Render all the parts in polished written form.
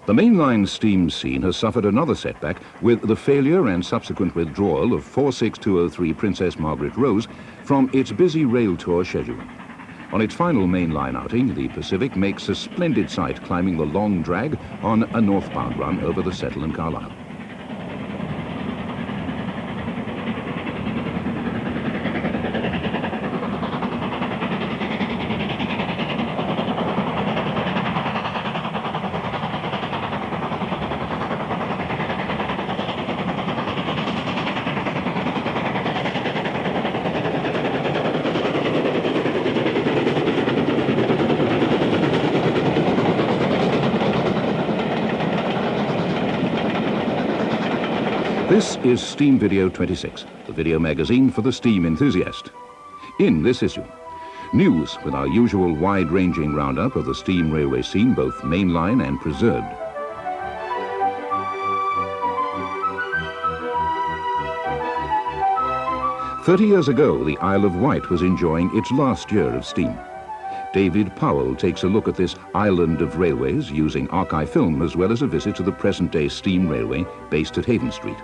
The mainline steam scene has suffered another setback with the failure and subsequent withdrawal of 46203 Princess Margaret Rose from its busy rail tour schedule. On its final mainline outing, the Pacific makes a splendid sight climbing the long drag on a northbound run over the Settle and Carlisle. This is Steam Video 26, the video magazine for the steam enthusiast. In this issue, news with our usual wide-ranging roundup of the steam railway scene, both mainline and preserved. "30 years ago, the Isle of Wight was enjoying its last year of steam. David Powell takes a look at this island of railways using archive film as well as a visit to the present-day steam railway based at Haven Street.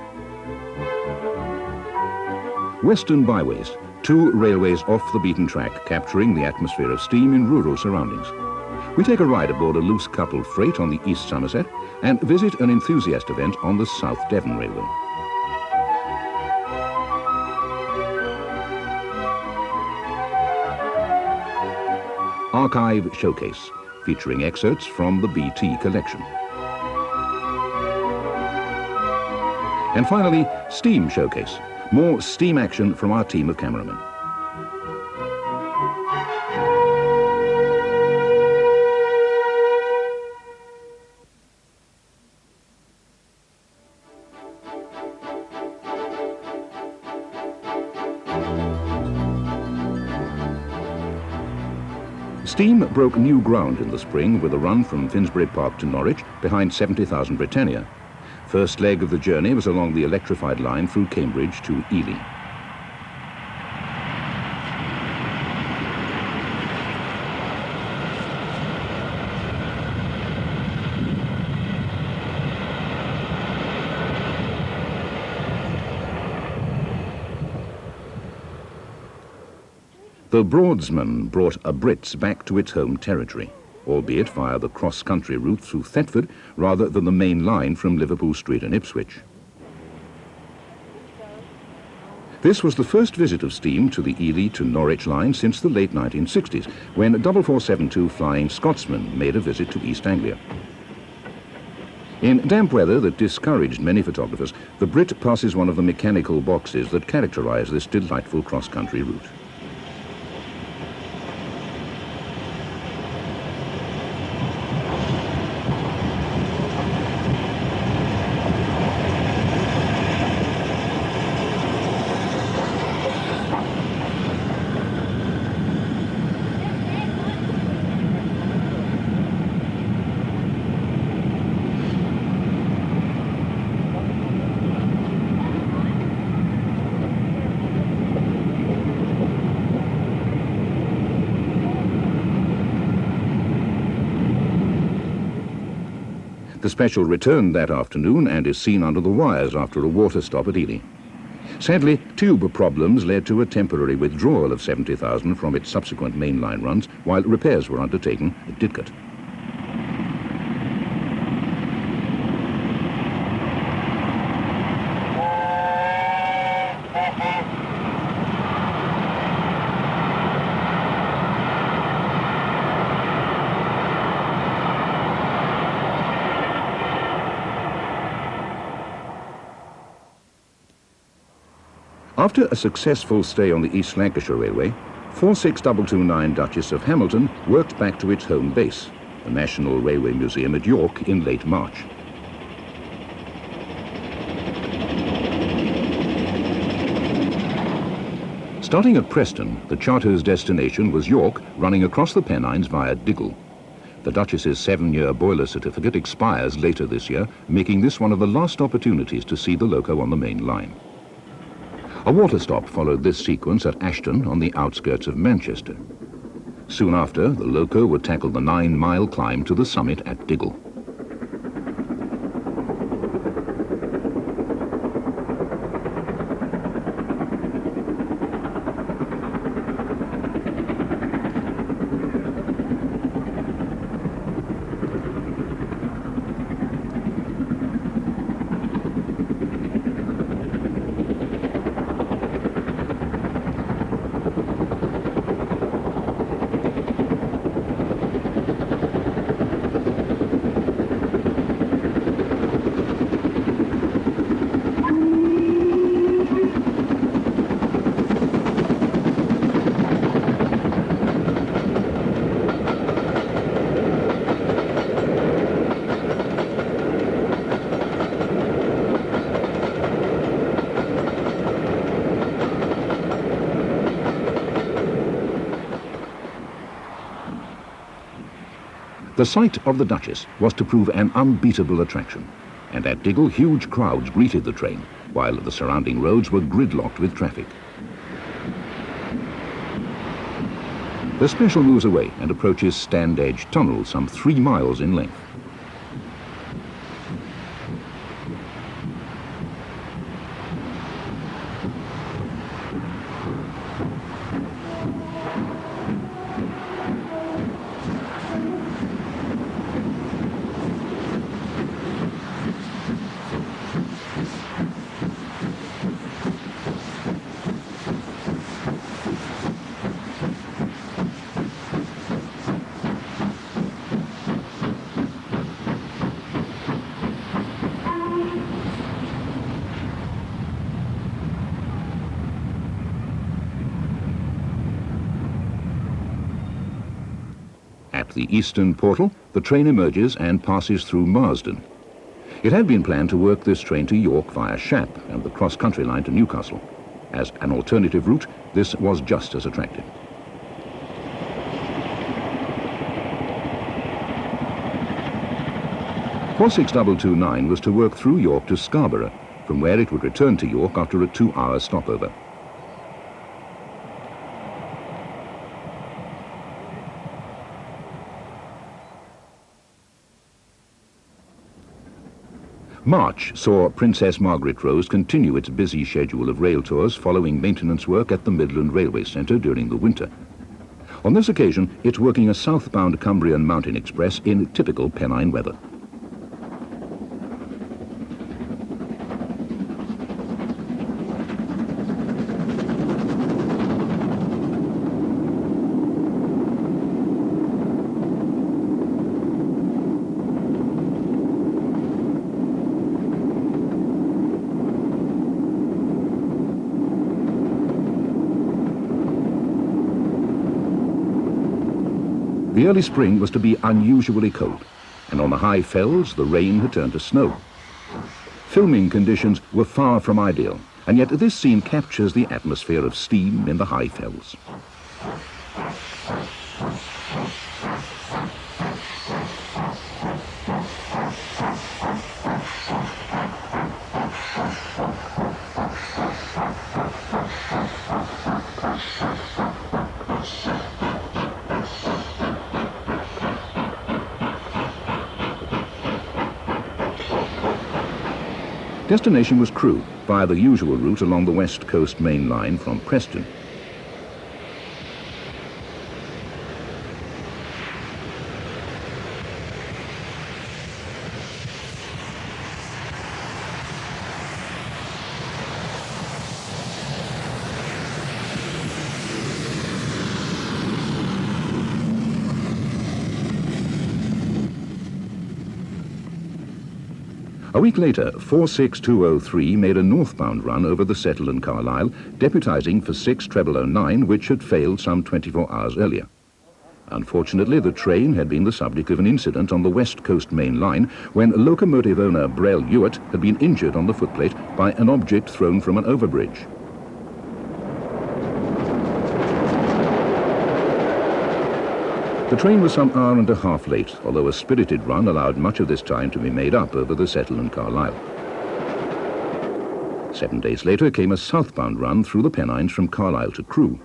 Western Byways, two railways off the beaten track, capturing the atmosphere of steam in rural surroundings. We take a ride aboard a loose coupled freight on the East Somerset and visit an enthusiast event on the South Devon Railway. Archive Showcase, featuring excerpts from the BT collection. And finally, Steam Showcase, more steam action from our team of cameramen. Steam broke new ground in the spring with a run from Finsbury Park to Norwich behind 70,000 Britannia. First leg of the journey was along the electrified line through Cambridge to Ely. The Broadsman brought a Brits back to its home territory, albeit via the cross-country route through Thetford rather than the main line from Liverpool Street and Ipswich. This was the first visit of steam to the Ely to Norwich line since the late 1960s, when 4472 Flying Scotsman made a visit to East Anglia. In damp weather that discouraged many photographers, the Brit passes one of the mechanical boxes that characterize this delightful cross-country route. The special returned that afternoon and is seen under the wires after a water stop at Ely. Sadly, tube problems led to a temporary withdrawal of 70,000 from its subsequent mainline runs while repairs were undertaken at Didcot. After a successful stay on the East Lancashire Railway, 46229 Duchess of Hamilton worked back to its home base, the National Railway Museum at York, in late March. Starting at Preston, the charter's destination was York, running across the Pennines via Diggle. The Duchess's 7-year boiler certificate expires later this year, making this one of the last opportunities to see the loco on the main line. A water stop followed this sequence at Ashton on the outskirts of Manchester. Soon after, the loco would tackle the 9-mile climb to the summit at Diggle. The sight of the Duchess was to prove an unbeatable attraction, and at Diggle huge crowds greeted the train, while the surrounding roads were gridlocked with traffic. The special moves away and approaches Stand Edge Tunnel, some 3 miles in length. At the eastern portal, the train emerges and passes through Marsden. It had been planned to work this train to York via Shap and the cross-country line to Newcastle. As an alternative route, this was just as attractive. "46229 was to work through York to Scarborough, from where it would return to York after a 2-hour stopover. March saw Princess Margaret Rose continue its busy schedule of rail tours following maintenance work at the Midland Railway Centre during the winter. On this occasion, it's working a southbound Cumbrian Mountain Express in typical Pennine weather. The early spring was to be unusually cold, and on the high fells the rain had turned to snow. Filming conditions were far from ideal, and yet this scene captures the atmosphere of steam in the high fells. Destination was Crewe, via the usual route along the West Coast Main Line from Preston. A week later, 46203 made a northbound run over the Settle and Carlisle, deputising for 60009, which had failed some 24 hours earlier. Unfortunately, the train had been the subject of an incident on the West Coast Main Line when locomotive owner Brell Hewitt had been injured on the footplate by an object thrown from an overbridge. The train was some hour and a half late, although a spirited run allowed much of this time to be made up over the Settle and Carlisle. 7 days later came a southbound run through the Pennines from Carlisle to Crewe.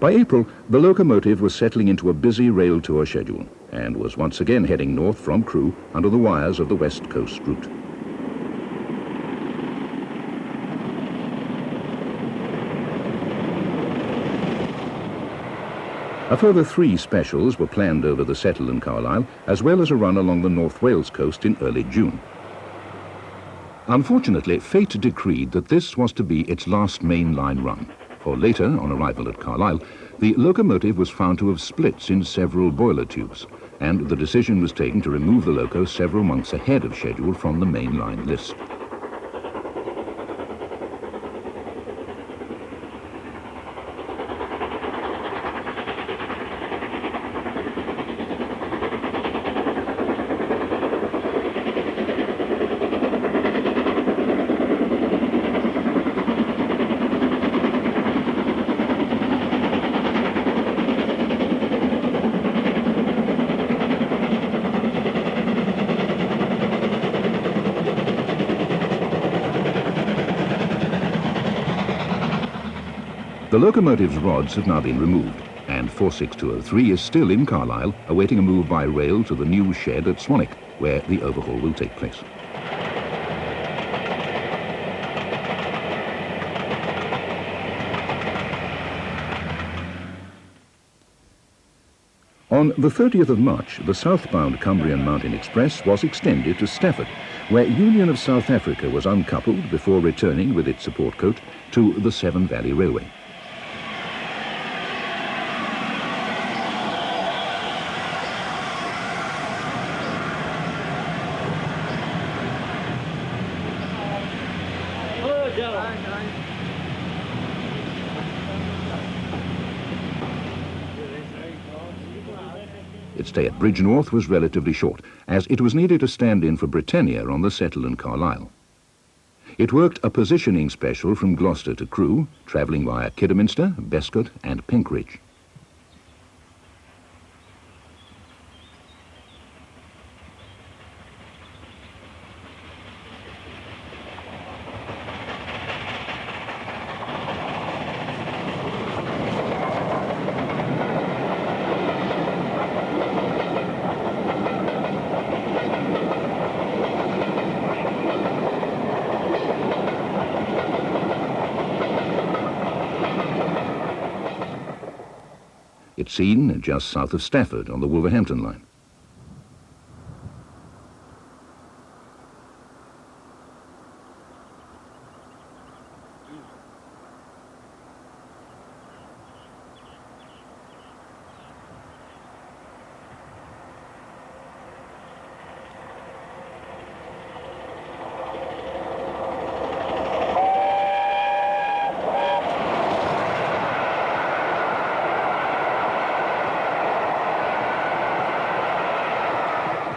By April, the locomotive was settling into a busy rail tour schedule and was once again heading north from Crewe under the wires of the West Coast route. A further 3 specials were planned over the Settle and Carlisle, as well as a run along the North Wales coast in early June. Unfortunately, fate decreed that this was to be its last main-line run, for later, on arrival at Carlisle, the locomotive was found to have splits in several boiler tubes, and the decision was taken to remove the loco several months ahead of schedule from the main-line list. The locomotive's rods have now been removed, and 46203 is still in Carlisle, awaiting a move by rail to the new shed at Swanwick, where the overhaul will take place. On the 30th of March, the southbound Cumbrian Mountain Express was extended to Stafford, where Union of South Africa was uncoupled before returning with its support coach to the Severn Valley Railway. Its stay at Bridgnorth was relatively short, as it was needed to stand in for Britannia on the Settle and Carlisle. It worked a positioning special from Gloucester to Crewe, travelling via Kidderminster, Bescot and Penkridge. It's seen just south of Stafford on the Wolverhampton line.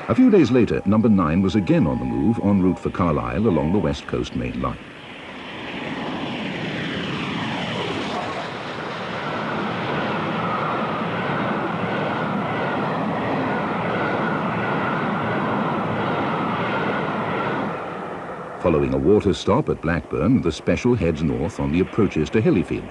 A few days later, number 9 was again on the move en route for Carlisle along the West Coast main line. Following a water stop at Blackburn, the special heads north on the approaches to Hillyfield.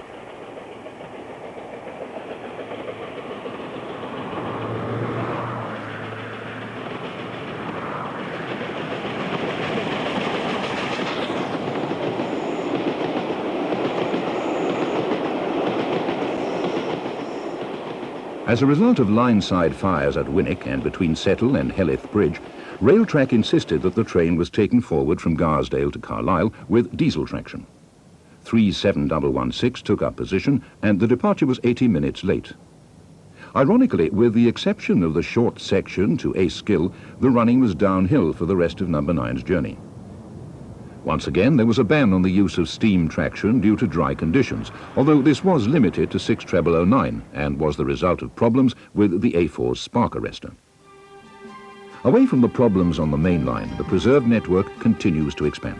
As a result of line-side fires at Winwick and between Settle and Helleth Bridge, Railtrack insisted that the train was taken forward from Garsdale to Carlisle with diesel traction. 37116 took up position and the departure was 80 minutes late. Ironically, with the exception of the short section to Askill, the running was downhill for the rest of number 9's journey. Once again, there was a ban on the use of steam traction due to dry conditions, although this was limited to 60009 and was the result of problems with the A4's spark arrestor. Away from the problems on the main line, the preserved network continues to expand.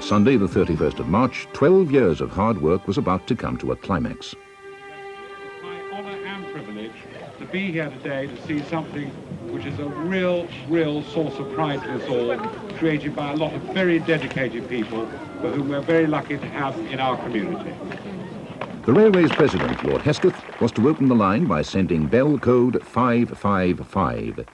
Sunday, the 31st of March, 12 years of hard work was about to come to a climax. It's my honour and privilege to be here today to see something which is a real source of pride to us all, created by a lot of very dedicated people for whom we're very lucky to have in our community. The railway's president, Lord Hesketh, was to open the line by sending bell code 555.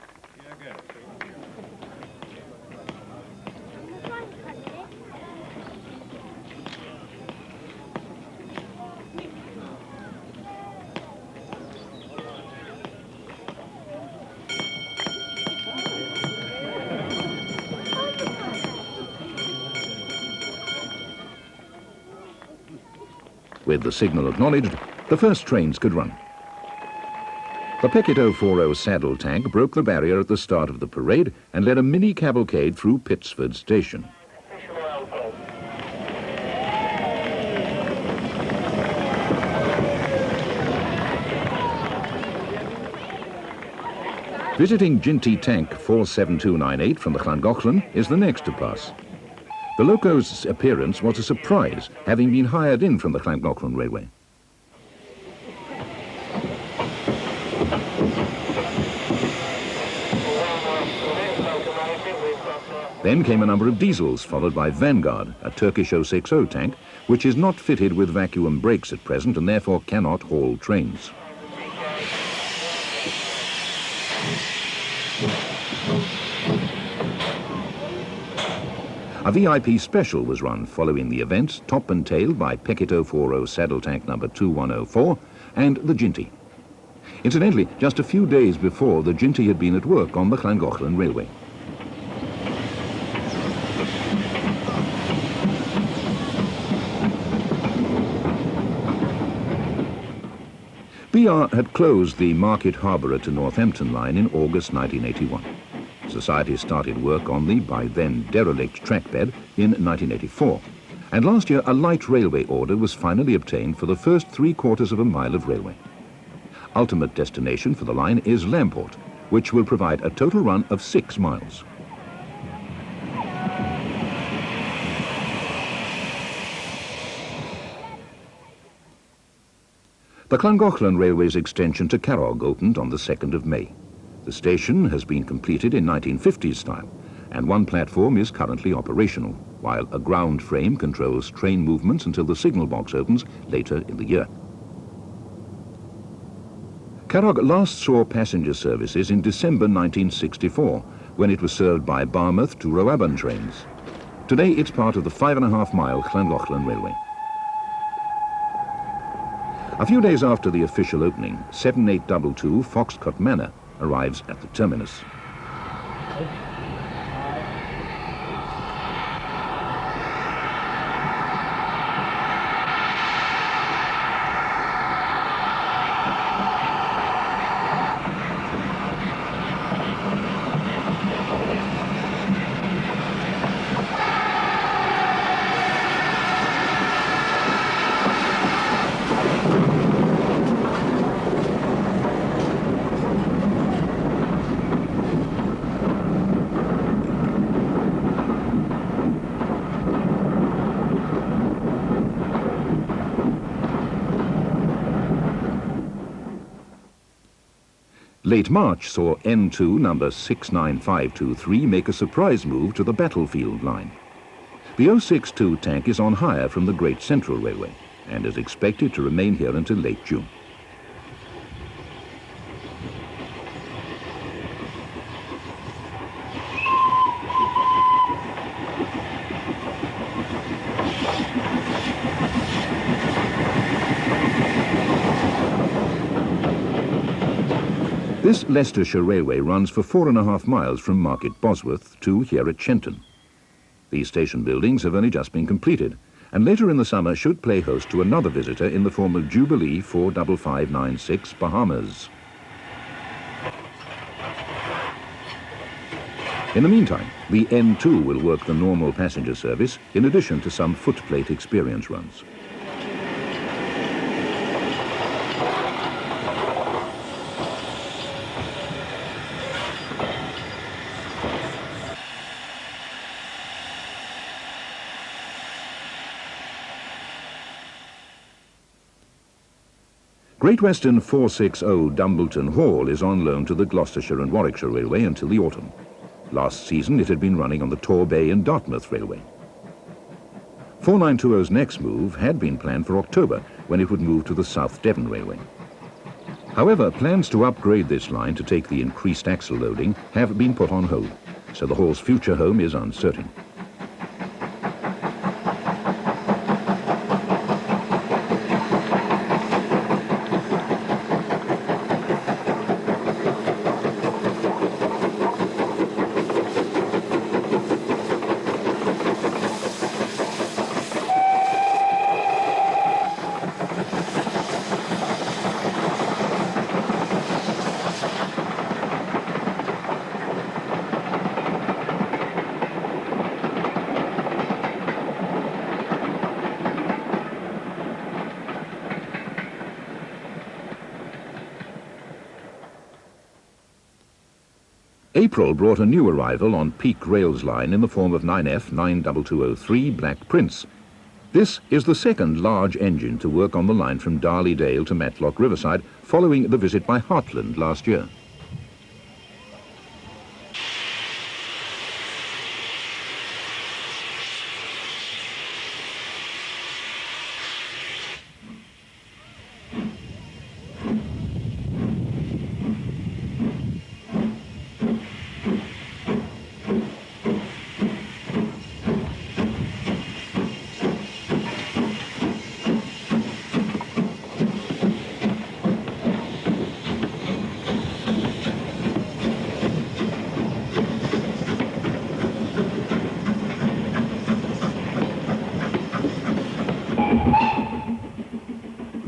With the signal acknowledged, the first trains could run. The Peckett 040 saddle tank broke the barrier at the start of the parade and led a mini cavalcade through Pittsford Station. Visiting Ginty Tank 47298 from the Llangollen is the next to pass. The loco's appearance was a surprise, having been hired in from the Llangollen Railway. Then came a number of diesels, followed by Vanguard, a Turkish 060 tank, which is not fitted with vacuum brakes at present and therefore cannot haul trains. A VIP special was run following the event, top and tailed by Peckett 040 saddle tank number 2104 and the Ginty. Incidentally, just a few days before, the Ginty had been at work on the Llangollen Railway. BR had closed the Market Harborough to Northampton line in August 1981. Society started work on the, by then, derelict trackbed in 1984. And last year, a light railway order was finally obtained for the first 3/4 of a mile of railway. Ultimate destination for the line is Lamport, which will provide a total run of 6 miles. The Llangollen Railway's extension to Carrog opened on the 2nd of May. The station has been completed in 1950s style, and one platform is currently operational, while a ground frame controls train movements until the signal box opens later in the year. Carrog last saw passenger services in December 1964, when it was served by Barmouth to Roaban trains. Today it's part of the 5.5-mile Llangollen Railway. A few days after the official opening, 7822 Foxcott Manor arrives at the terminus. Late March saw N2 number 69523 make a surprise move to the battlefield line. The 062 tank is on hire from the Great Central Railway and is expected to remain here until late June. This Leicestershire Railway runs for 4.5 miles from Market Bosworth to here at Shenton. These station buildings have only just been completed, and later in the summer should play host to another visitor in the form of Jubilee 45596 Bahamas. In the meantime, the N2 will work the normal passenger service in addition to some footplate experience runs. Great Western 460 Dumbleton Hall is on loan to the Gloucestershire and Warwickshire Railway until the autumn. Last season it had been running on the Torbay and Dartmouth Railway. 4920's next move had been planned for October, when it would move to the South Devon Railway. However, plans to upgrade this line to take the increased axle loading have been put on hold, so the Hall's future home is uncertain. April brought a new arrival on Peak Rail's line in the form of 9F 92203 Black Prince. This is the second large engine to work on the line from Darley Dale to Matlock Riverside, following the visit by Heartland last year.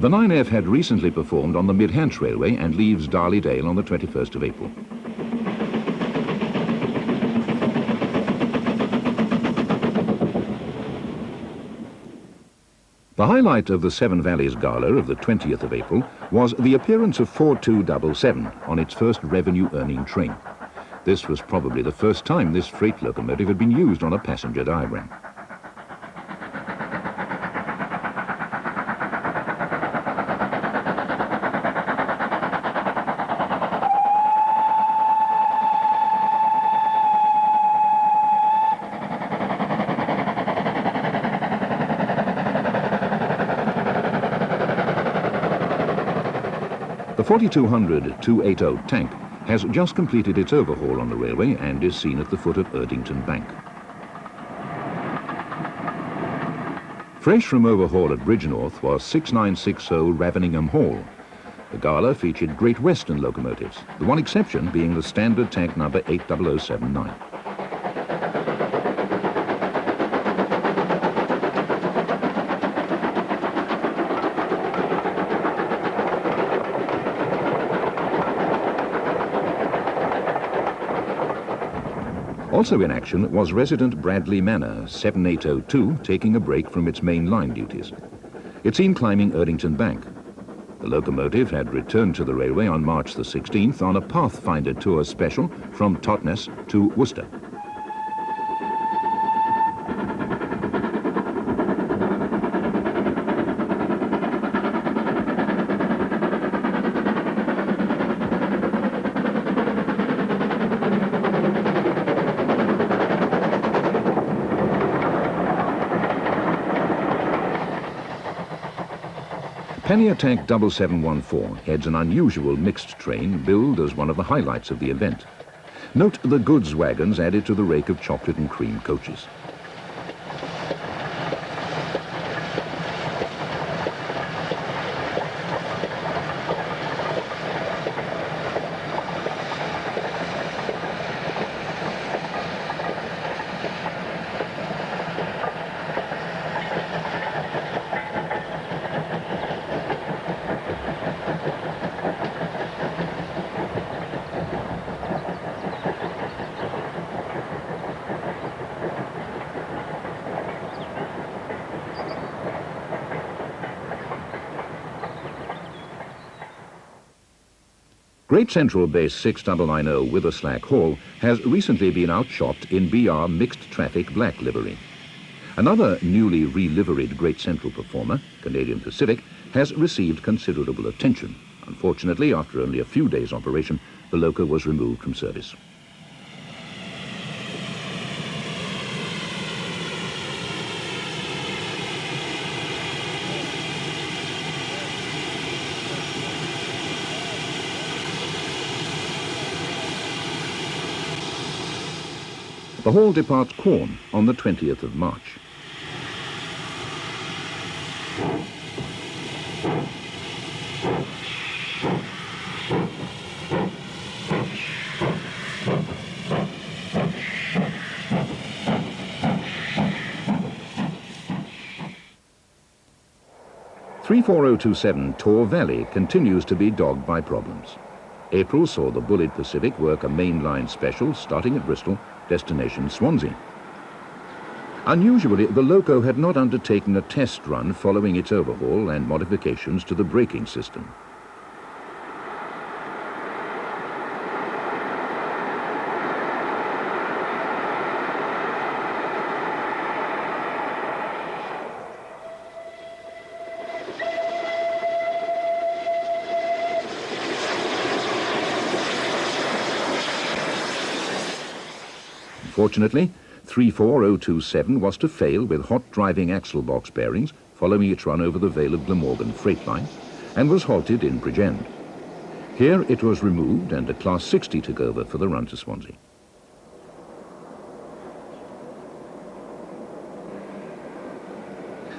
The 9F had recently performed on the Mid-Hants Railway and leaves Darley Dale on the 21st of April. The highlight of the Seven Valleys Gala of the 20th of April was the appearance of 4277 on its first revenue-earning train. This was probably the first time this freight locomotive had been used on a passenger diagram. The 4200-280 tank has just completed its overhaul on the railway and is seen at the foot of Erdington Bank. Fresh from overhaul at Bridgenorth was 6960 Raveningham Hall. The Gala featured Great Western locomotives, the one exception being the standard tank number 80079. Also in action was resident Bradley Manor 7802 taking a break from its main line duties. It's seen climbing Erdington Bank. The locomotive had returned to the railway on March the 16th on a Pathfinder tour special from Totnes to Worcester. Pannier Tank 7714 heads an unusual mixed train billed as one of the highlights of the event. Note the goods wagons added to the rake of chocolate and cream coaches. Great Central Base 6990 Witherslack Hall has recently been outshopped in BR mixed traffic black livery. Another newly re-liveried Great Central performer, Canadian Pacific, has received considerable attention. Unfortunately, after only a few days' operation, the Loka was removed from service. The Hall departs Quorn on the 20th of March. .34027 Tor Valley continues to be dogged by problems. April saw the Bullet Pacific work a mainline special starting at Bristol, destination Swansea. Unusually, the Loco had not undertaken a test run following its overhaul and modifications to the braking system. Unfortunately, 34027 was to fail with hot driving axle box bearings following its run over the Vale of Glamorgan freight line and was halted in Bridgend. Here it was removed and a Class 60 took over for the run to Swansea.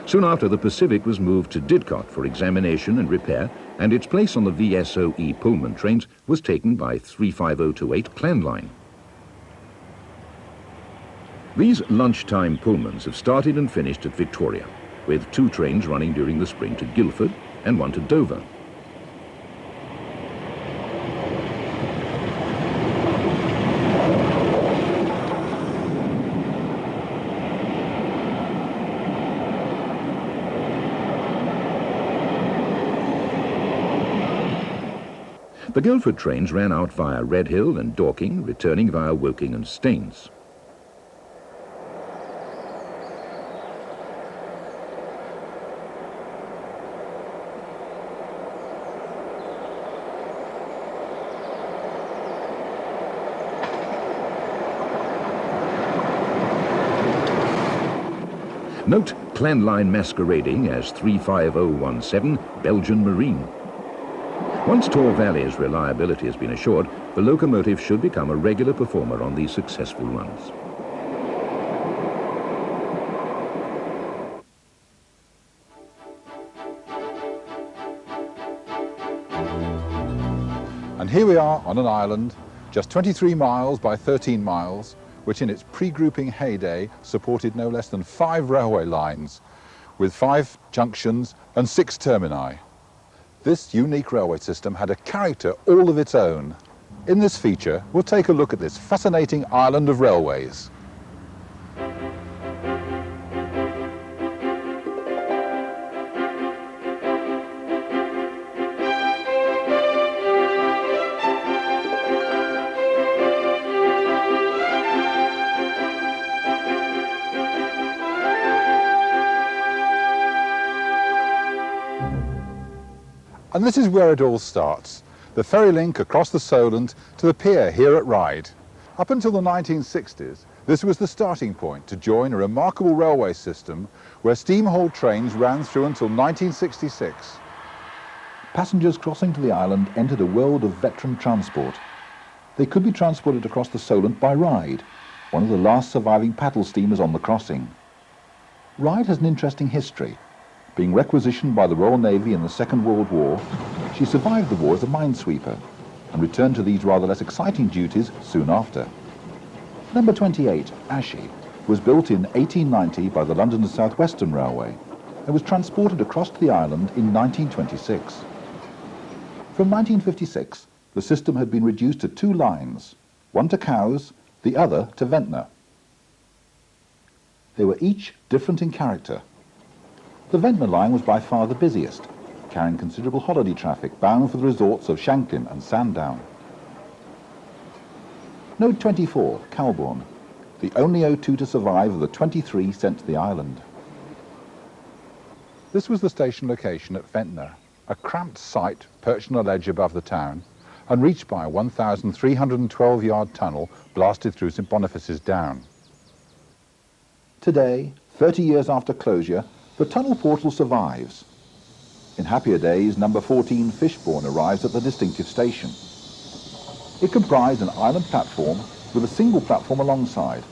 Soon after, the Pacific was moved to Didcot for examination and repair, and its place on the VSOE Pullman trains was taken by 35028 Clan Line. These lunchtime Pullmans have started and finished at Victoria, with 2 trains running during the spring to Guildford and 1 to Dover. The Guildford trains ran out via Redhill and Dorking, returning via Woking and Staines. Note Clan Line masquerading as 35017 Belgian Marine. Once Tor Valley's reliability has been assured, the locomotive should become a regular performer on these successful runs. And here we are on an island, just 23 miles by 13 miles, which in its pre-grouping heyday supported no less than 5 railway lines, with 5 junctions and 6 termini. This unique railway system had a character all of its own. In this feature, we'll take a look at this fascinating island of railways. And this is where it all starts, the ferry link across the Solent to the pier here at Ryde. Up until the 1960s, this was the starting point to join a remarkable railway system where steam-hauled trains ran through until 1966. Passengers crossing to the island entered a world of veteran transport. They could be transported across the Solent by Ryde, one of the last surviving paddle steamers on the crossing. Ryde has an interesting history. Being requisitioned by the Royal Navy in the Second World War, she survived the war as a minesweeper and returned to these rather less exciting duties soon after. Number 28, Ashy, was built in 1890 by the London and South Western Railway and was transported across to the island in 1926. From 1956, the system had been reduced to 2 lines, one to Cowes, the other to Ventnor. They were each different in character. The Ventnor line was by far the busiest, carrying considerable holiday traffic bound for the resorts of Shanklin and Sandown. Note 24, Calbourne, the only O2 to survive of the 23 sent to the island. This was the station location at Ventnor, a cramped site perched on a ledge above the town and reached by a 1,312-yard tunnel blasted through St Boniface's Down. Today, 30 years after closure, the tunnel portal survives. In happier days, number 14 Fishbourne arrives at the distinctive station. It comprised an island platform with a single platform alongside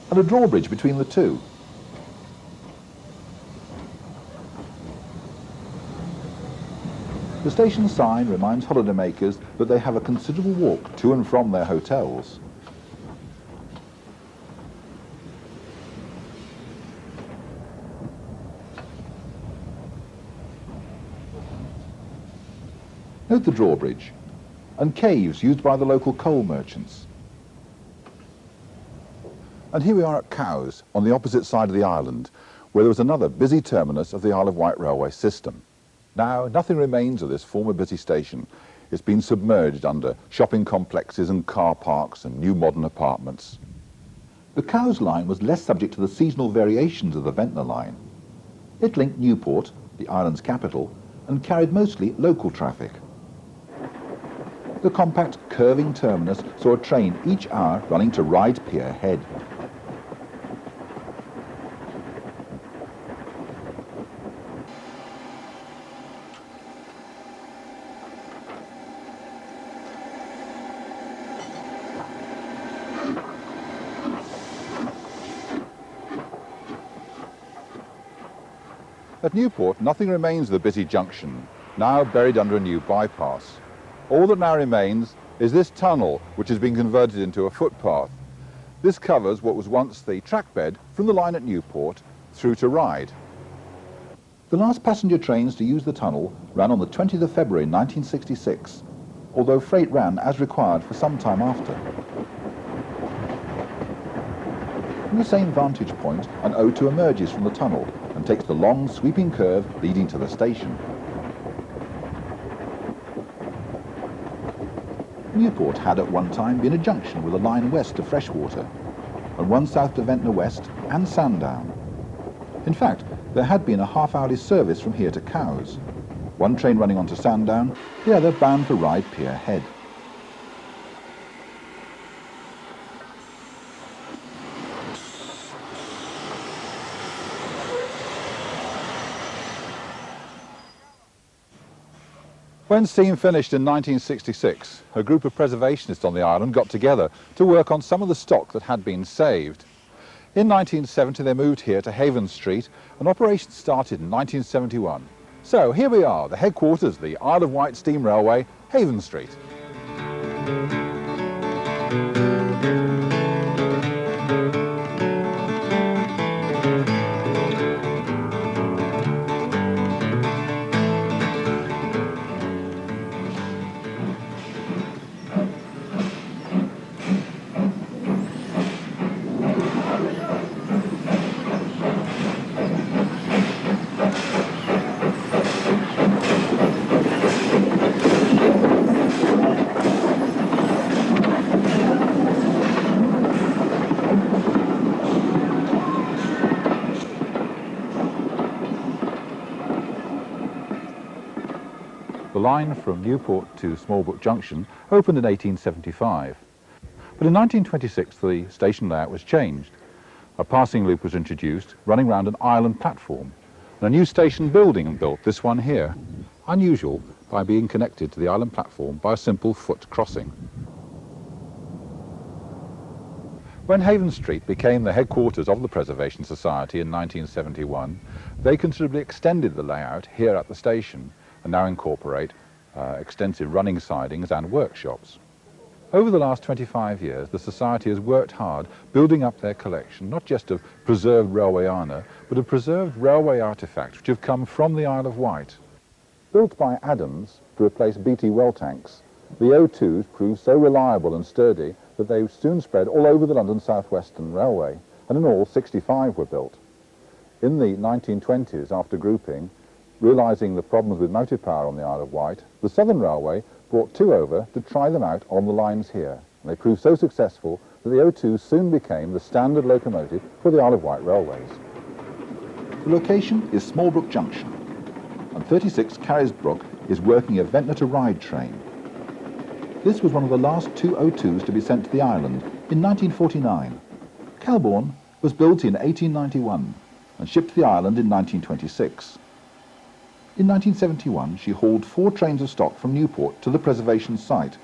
and a drawbridge between the two. The station sign reminds holidaymakers that they have a considerable walk to and from their hotels. Note the drawbridge and caves used by the local coal merchants. And here we are at Cowes, on the opposite side of the island, where there was another busy terminus of the Isle of Wight railway system. Now, nothing remains of this former busy station. It's been submerged under shopping complexes and car parks and new modern apartments. The Cowes line was less subject to the seasonal variations of the Ventnor line. It linked Newport, the island's capital, and carried mostly local traffic. The compact, curving terminus saw a train each hour running to Ryde Pier Head. At Newport, nothing remains of the busy junction, now buried under a new bypass. All that now remains is this tunnel, which has been converted into a footpath. This covers what was once the trackbed from the line at Newport through to Ryde. The last passenger trains to use the tunnel ran on the 20th of February 1966, although freight ran as required for some time after. From the same vantage point, an O2 emerges from the tunnel and takes the long, sweeping curve leading to the station. Newport had at one time been a junction with a line west to Freshwater and one south to Ventnor West and Sandown. In fact, there had been a half-hourly service from here to Cowes, one train running on to Sandown, the other bound for Ryde Pier Head. When steam finished in 1966, a group of preservationists on the island got together to work on some of the stock that had been saved. In 1970 they moved here to Haven Street and operations started in 1971. So here we are, the headquarters of the Isle of Wight Steam Railway, Haven Street. The line from Newport to Smallbrook Junction opened in 1875. But in 1926 the station layout was changed. A passing loop was introduced running round an island platform and a new station building built, this one here, unusual by being connected to the island platform by a simple foot crossing. When Haven Street became the headquarters of the Preservation Society in 1971, they considerably extended the layout here at the station and now incorporate extensive running sidings and workshops. Over the last 25 years, the Society has worked hard building up their collection, not just of preserved railway honour, but of preserved railway artefacts which have come from the Isle of Wight. Built by Adams to replace BT well tanks, the O2s proved so reliable and sturdy that they soon spread all over the London South Western Railway, and in all 65 were built. In the 1920s, after grouping, realising the problems with motive power on the Isle of Wight, the Southern Railway brought two over to try them out on the lines here. And they proved so successful that the O2 soon became the standard locomotive for the Isle of Wight railways. The location is Smallbrook Junction, and 36 Carisbrooke is working a Ventnor to Ryde train. This was one of the last 202s to be sent to the island in 1949. Kelbourne was built in 1891 and shipped to the island in 1926. In 1971, she hauled 4 trains of stock from Newport to the preservation site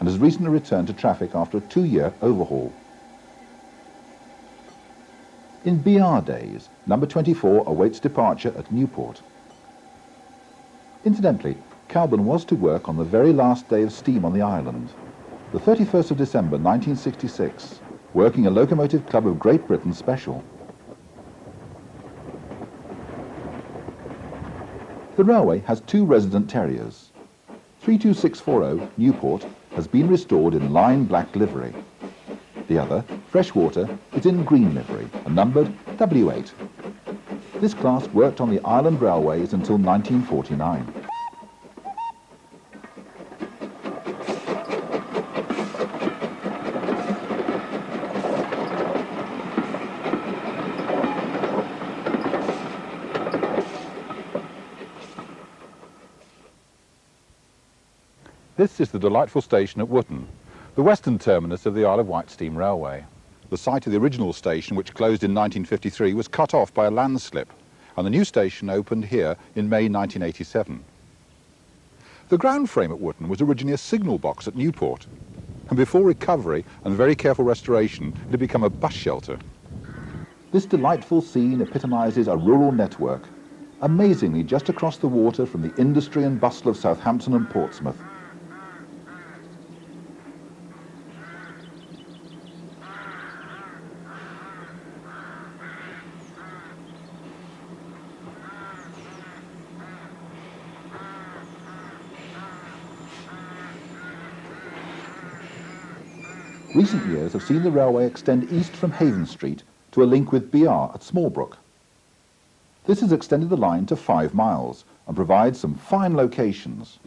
and has recently returned to traffic after a 2-year overhaul. In BR days, number 24 awaits departure at Newport. Incidentally, Kelbourne was to work on the very last day of steam on the island, the 31st of December 1966, working a Locomotive Club of Great Britain special. The railway has 2 resident terriers. 32640 Newport has been restored in line black livery. The other, Freshwater, is in green livery and numbered W8. This class worked on the island railways until 1949. This is the delightful station at Wootton, the western terminus of the Isle of Wight Steam Railway. The site of the original station, which closed in 1953, was cut off by a landslip, and the new station opened here in May 1987. The ground frame at Wootton was originally a signal box at Newport, and before recovery and very careful restoration, it had become a bus shelter. This delightful scene epitomises a rural network, amazingly just across the water from the industry and bustle of Southampton and Portsmouth. Recent years have seen the railway extend east from Haven Street to a link with BR at Smallbrook. This has extended the line to 5 miles and provides some fine locations.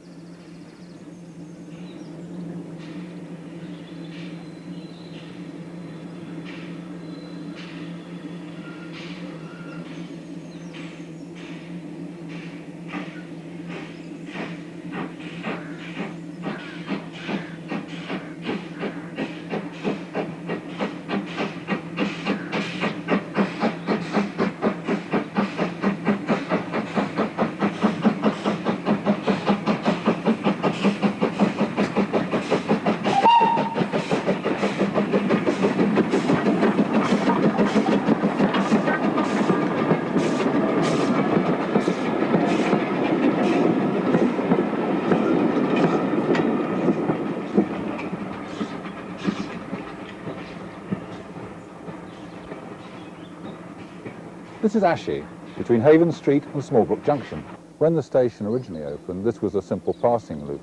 This is Ashy, between Haven Street and Smallbrook Junction. When the station originally opened, this was a simple passing loop,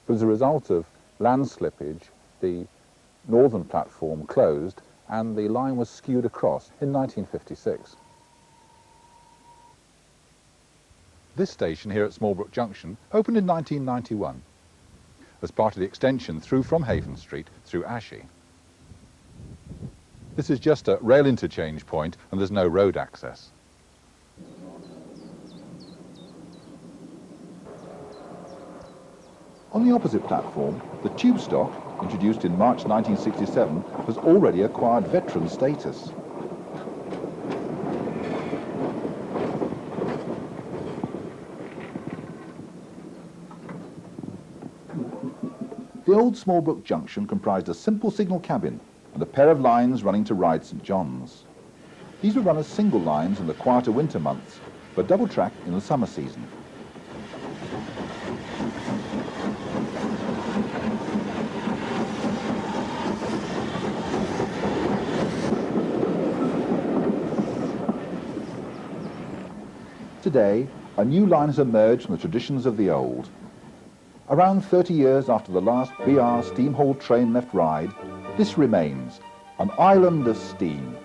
but as a result of land slippage, the northern platform closed and the line was skewed across in 1956. This station here at Smallbrook Junction opened in 1991 as part of the extension through from Haven Street through Ashy. This is just a rail interchange point and there's no road access. On the opposite platform, the tube stock, introduced in March 1967, has already acquired veteran status. The old Smallbrook Junction comprised a simple signal cabin and a pair of lines running to Ryde St John's. These were run as single lines in the quieter winter months, but double track in the summer season. Today, a new line has emerged from the traditions of the old. Around 30 years after the last BR steam-hauled train left Ryde, this remains, an island of steam.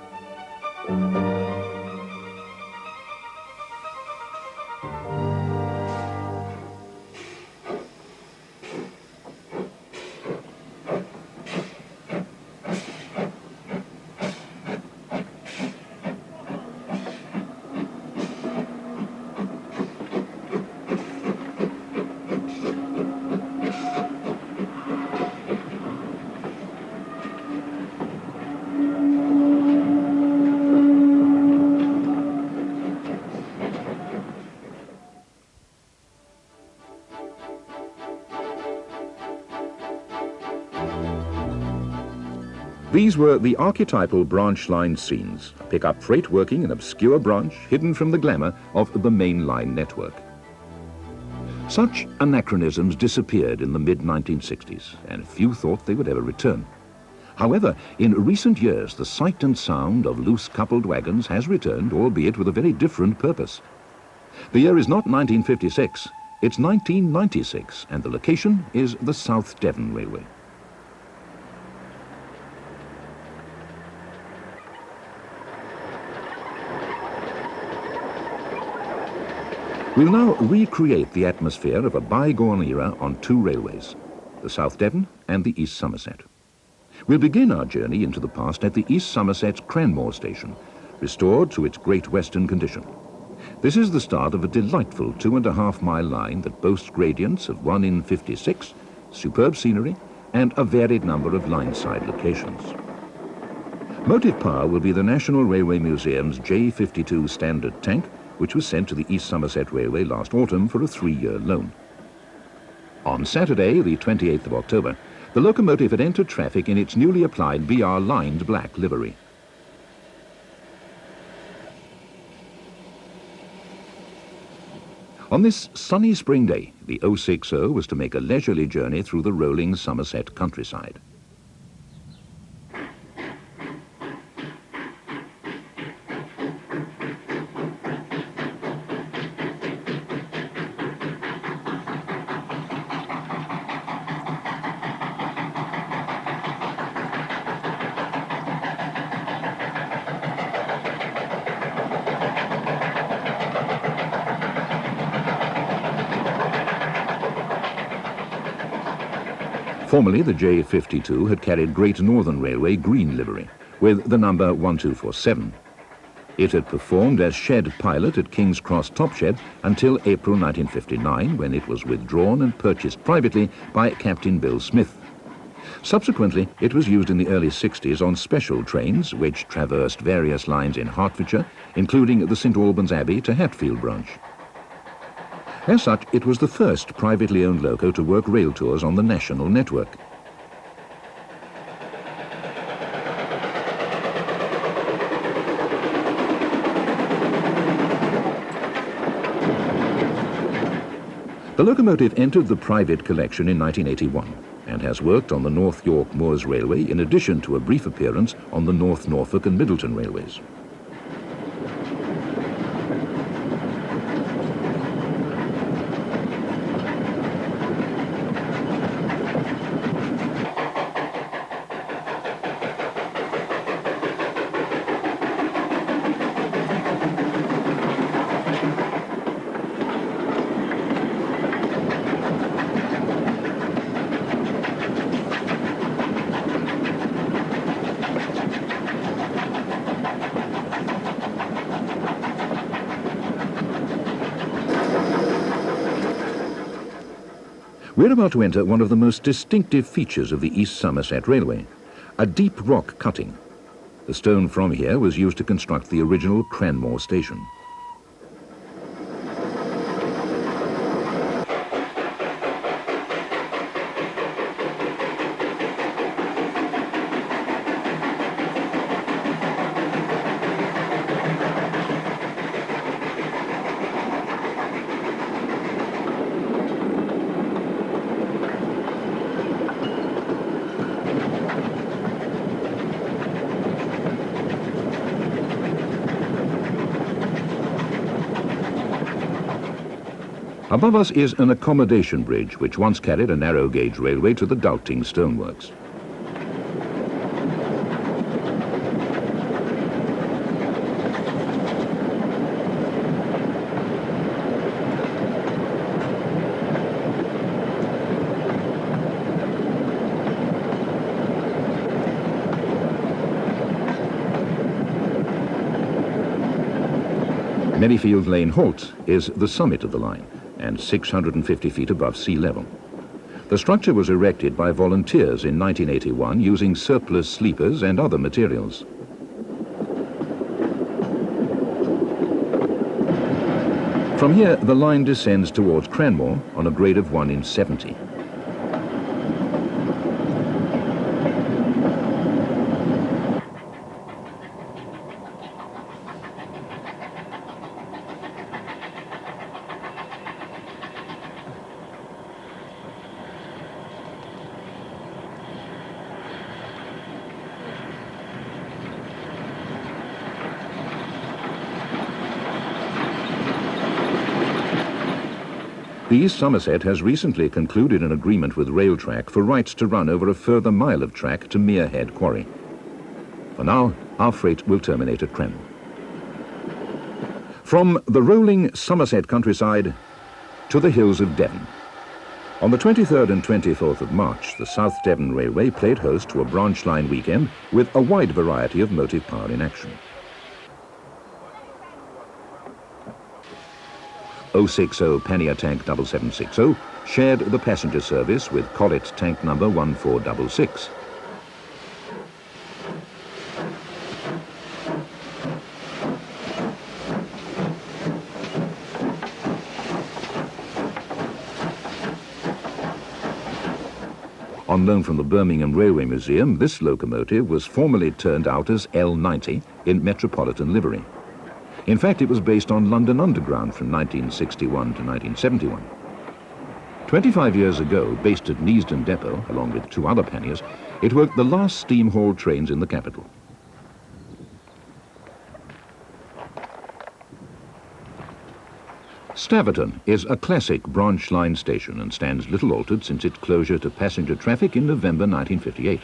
These were the archetypal branch line scenes, pick-up freight working an obscure branch hidden from the glamour of the main line network. Such anachronisms disappeared in the mid-1960s, and few thought they would ever return. However, in recent years, the sight and sound of loose coupled wagons has returned, albeit with a very different purpose. The year is not 1956, it's 1996, and the location is the South Devon Railway. We'll now recreate the atmosphere of a bygone era on two railways, the South Devon and the East Somerset. We'll begin our journey into the past at the East Somerset's Cranmore station, restored to its Great Western condition. This is the start of a delightful 2.5-mile line that boasts gradients of 1 in 56, superb scenery, and a varied number of line-side locations. Motive power will be the National Railway Museum's J52 standard tank, which was sent to the East Somerset Railway last autumn for a 3-year loan. On Saturday, the 28th of October, the locomotive had entered traffic in its newly applied BR lined black livery. On this sunny spring day, the 060 was to make a leisurely journey through the rolling Somerset countryside. Formerly, the J52 had carried Great Northern Railway green livery, with the number 1247. It had performed as shed pilot at King's Cross Top Shed until April 1959, when it was withdrawn and purchased privately by Captain Bill Smith. Subsequently, it was used in the early 60s on special trains which traversed various lines in Hertfordshire, including the St Albans Abbey to Hatfield branch. As such, it was the first privately owned loco to work rail tours on the national network. The locomotive entered the private collection in 1981 and has worked on the North York Moors Railway in addition to a brief appearance on the North Norfolk and Middleton Railways. We're about to enter one of the most distinctive features of the East Somerset Railway, a deep rock cutting. The stone from here was used to construct the original Cranmore station. Above us is an accommodation bridge which once carried a narrow gauge railway to the Doubting Stoneworks. Merryfield Lane Halt is the summit of the line, and 650 feet above sea level. The structure was erected by volunteers in 1981 using surplus sleepers and other materials. From here, the line descends towards Cranmore on a grade of 1 in 70. East Somerset has recently concluded an agreement with Railtrack for rights to run over a further mile of track to Merehead Quarry. For now, our freight will terminate at Crenn. From the rolling Somerset countryside to the hills of Devon. On the 23rd and 24th of March, the South Devon Railway played host to a branch line weekend with a wide variety of motive power in action. 060 Pannier Tank 7760 shared the passenger service with Collet Tank number 1466. On loan from the Birmingham Railway Museum, this locomotive was formerly turned out as L90 in Metropolitan livery. In fact, it was based on London Underground from 1961 to 1971. 25 years ago, based at Neasden Depot, along with two other panniers, it worked the last steam-hauled trains in the capital. Staverton is a classic branch line station and stands little altered since its closure to passenger traffic in November 1958.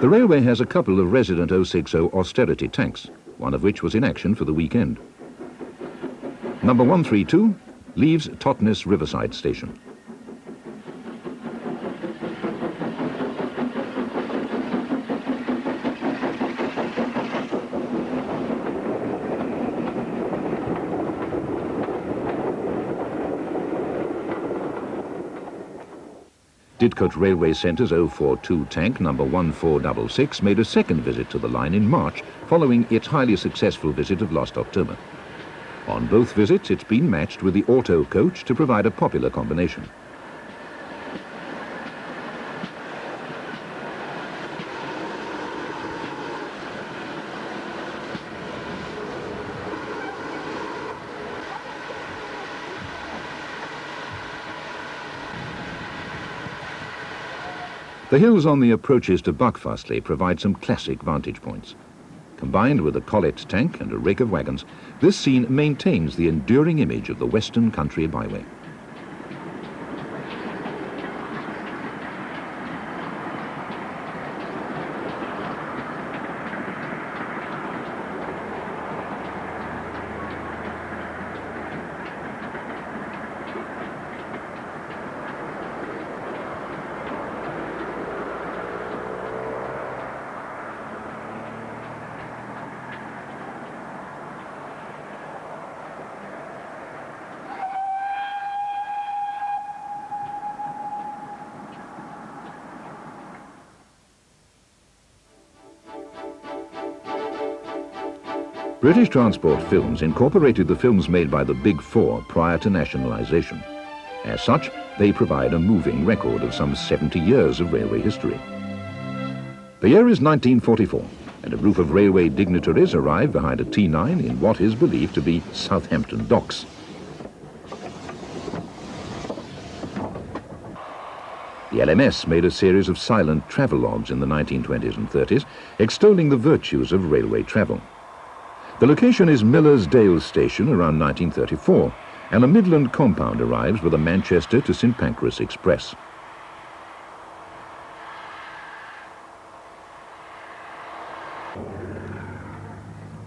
The railway has a couple of resident 060 austerity tanks, one of which was in action for the weekend. Number 132 leaves Totnes Riverside Station. Didcot Railway Centre's 042 tank number 1466 made a second visit to the line in March following its highly successful visit of last October. On both visits, it's been matched with the auto coach to provide a popular combination. The hills on the approaches to Buckfastleigh provide some classic vantage points. Combined with a Collet tank and a rake of wagons, this scene maintains the enduring image of the Western Country byway. British Transport Films incorporated the films made by the Big Four prior to nationalisation. As such, they provide a moving record of some 70 years of railway history. The year is 1944, and a group of railway dignitaries arrive behind a T9 in what is believed to be Southampton docks. The LMS made a series of silent travelogues in the 1920s and 30s, extolling the virtues of railway travel. The location is Miller's Dale Station around 1934, and a Midland compound arrives with a Manchester to St Pancras Express.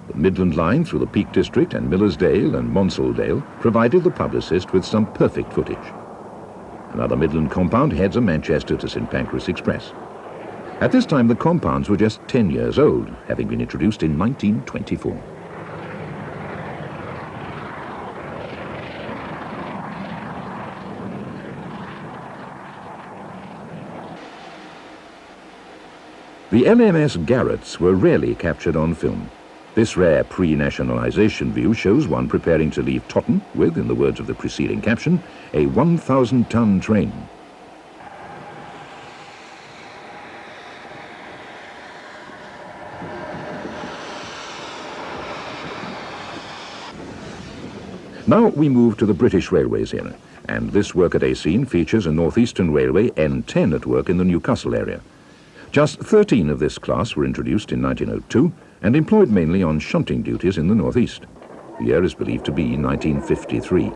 The Midland line through the Peak District and Millersdale and Monsaldale provided the publicist with some perfect footage. Another Midland compound heads a Manchester to St Pancras Express. At this time, the compounds were just 10 years old, having been introduced in 1924. The LMS Garretts were rarely captured on film. This rare pre-nationalisation view shows one preparing to leave Totten with, in the words of the preceding caption, a 1,000-ton train. Now we move to the British Railways era, and this workaday scene features a Northeastern Railway N10 at work in the Newcastle area. Just 13 of this class were introduced in 1902 and employed mainly on shunting duties in the northeast. The year is believed to be 1953.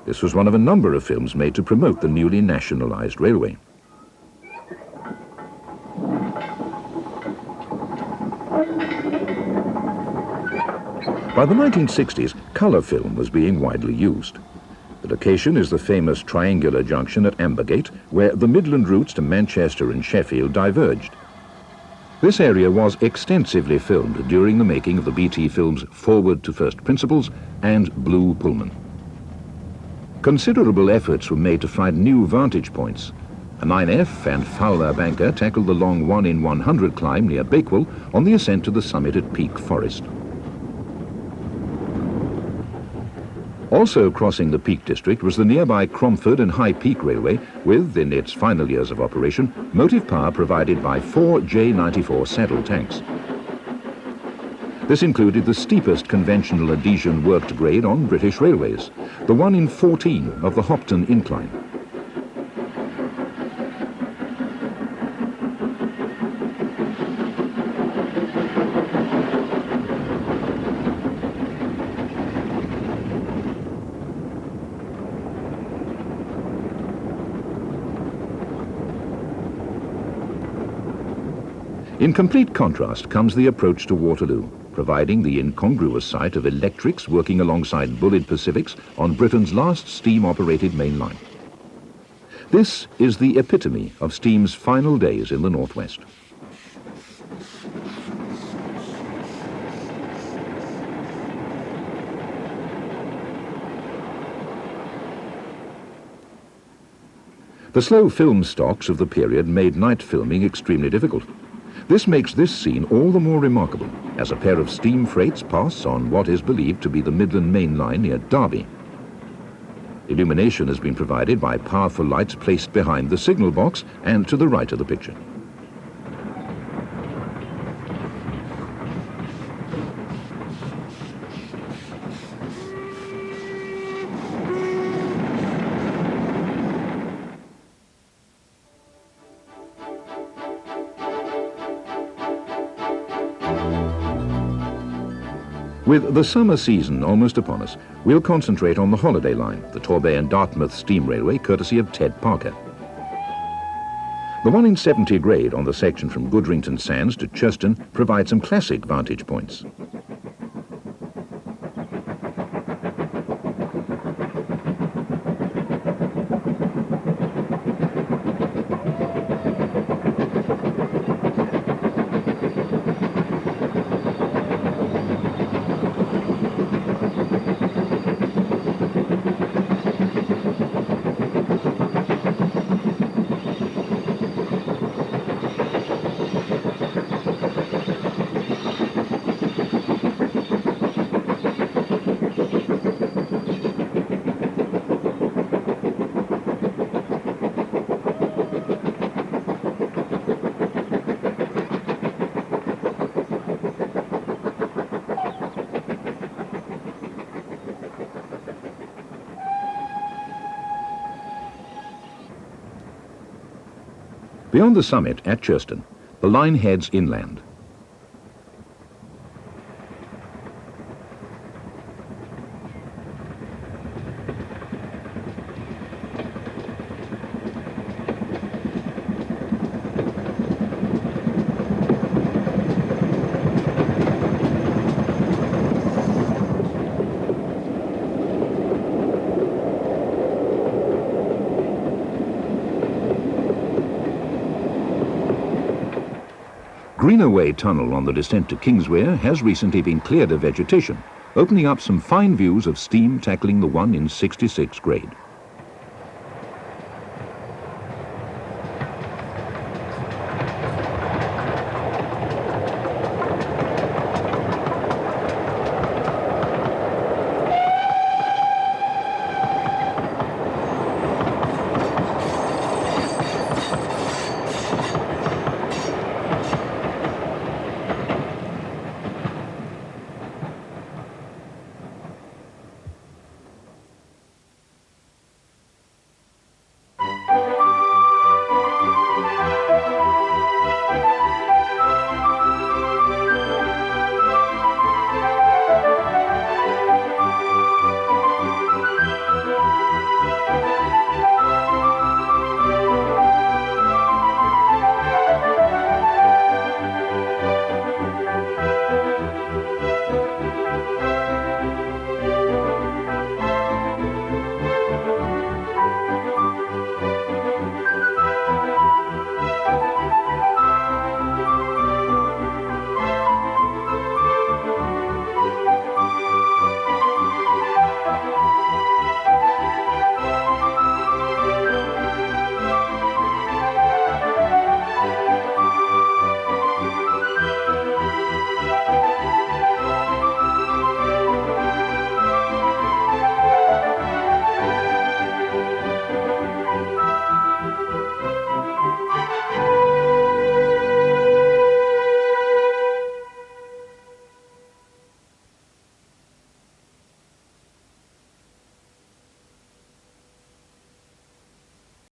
This was one of a number of films made to promote the newly nationalised railway. By the 1960s, colour film was being widely used. The location is the famous triangular junction at Ambergate, where the Midland routes to Manchester and Sheffield diverged. This area was extensively filmed during the making of the BT films Forward to First Principles and Blue Pullman. Considerable efforts were made to find new vantage points. A 9F and Fowler banker tackled the long 1 in 100 climb near Bakewell on the ascent to the summit at Peak Forest. Also crossing the Peak District was the nearby Cromford and High Peak Railway with, in its final years of operation, motive power provided by 4 J94 saddle tanks. This included the steepest conventional adhesion worked grade on British railways, the 1 in 14 of the Hopton Incline. In complete contrast comes the approach to Waterloo, providing the incongruous sight of electrics working alongside bullied Pacifics on Britain's last steam-operated main line. This is the epitome of steam's final days in the Northwest. The slow film stocks of the period made night filming extremely difficult. This makes this scene all the more remarkable as a pair of steam freights pass on what is believed to be the Midland Main Line near Derby. Illumination has been provided by powerful lights placed behind the signal box and to the right of the picture. With the summer season almost upon us, we'll concentrate on the Holiday Line, the Torbay and Dartmouth steam railway, courtesy of Ted Parker. The 1 in 70 grade on the section from Goodrington Sands to Churston provides some classic vantage points. Beyond the summit at Churston, the line heads inland. Greenaway Tunnel on the descent to Kingswear has recently been cleared of vegetation, opening up some fine views of steam tackling the 1 in 66 grade. England.